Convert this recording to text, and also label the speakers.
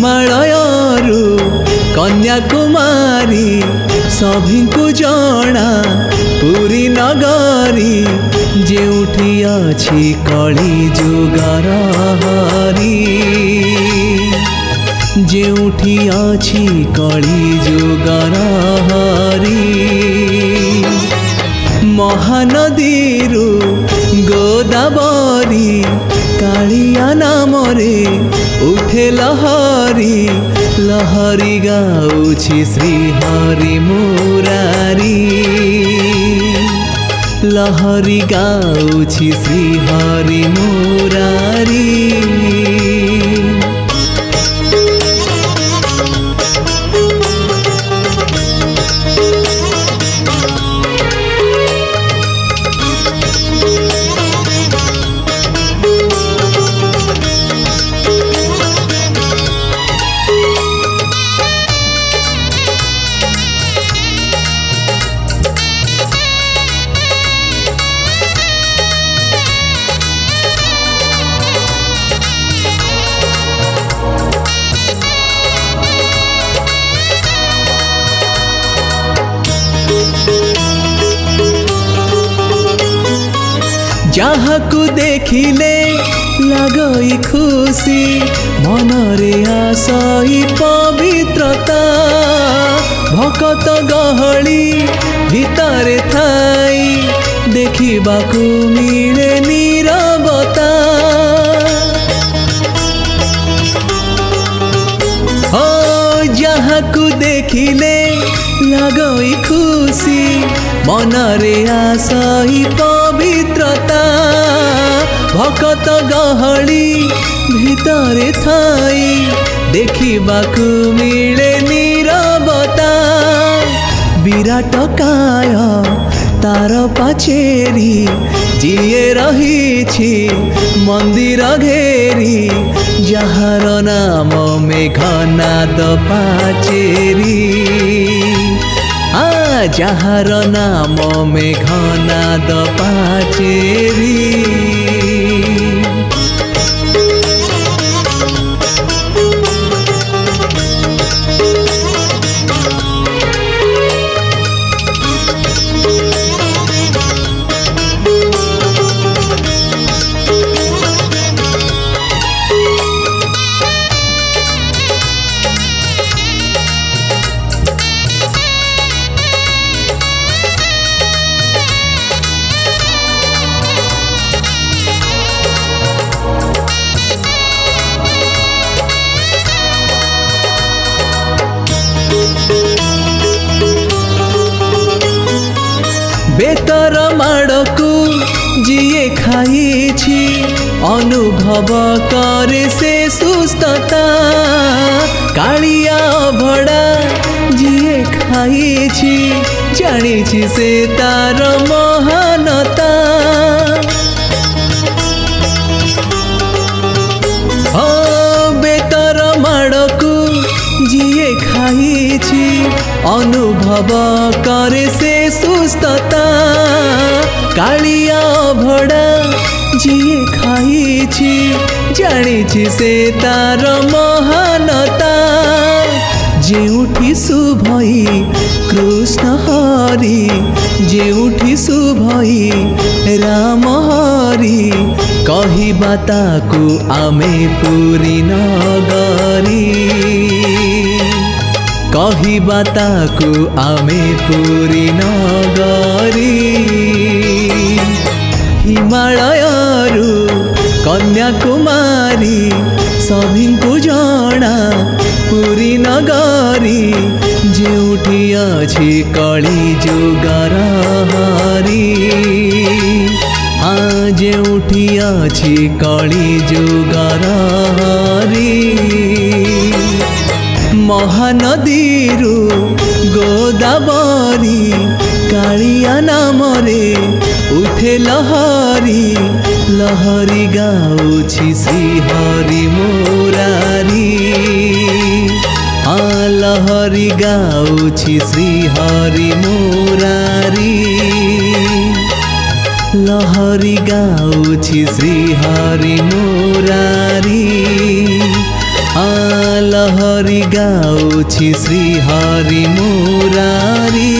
Speaker 1: हिमालयरू कन्याकुमारी सभिंकु जणा पुरी नगरी जेउठी अछि कली जुगर हरी जेउठी अछि कली जुगर हरी महानदीरू गोदावरी कालिया नामरे उठे लहरी लहरी गाउछि श्रीहरि मुरारी लहरी गाउछि श्रीहरि मुरारी जहाकू देखिले लगई खुशी मनरे आसई पवित्रता भकत गहली भितरे थाई देखिबाकू मिले नीरवता ओ जहाकू देखिले लगई खुशी मनरे आसई पवित्रता भकत गहली भितरे थाई देखिबाकू मिले नीरवता विराट काय तार पाचेरी जिए रहिछि मंदिर घेरी जहार नाम मेघनाद पाचेरी जहार नाम मेघनाद पाचेरी बेतर माड़कू जिए खाइछि अनुभव करे से सुस्थता कालिया भड़ा जिए खाइछि जानिछि से तार महानता बेतर माड़कू जिए खाइछि अनुभव करे से सुस्थता कालिया भड़ा जिए खाइछि जानिछि से तार महानता जेउठी शुभई कृष्ण हरि जेउठी शुभई राम हरि कहिबा ताकू आमे पुरी नगरी कहिबा ताकू आमे पुरी नगरी हिमालयरू कन्याकुमारी सभिंकु जणा पुरी नगरी जेउठी अछि कली जुगर हरी जेउठी अछि कली जुगर हरी महानदीरू गोदावरी कालिया नामरे उठे लहरी लहरी गाउछि श्रीहरि मुरारी लहरी गाउछि श्रीहरि मुरारी लहरी गाउछि श्रीहरि मुरारी लहरी गाउछि श्री हरि मुरारी।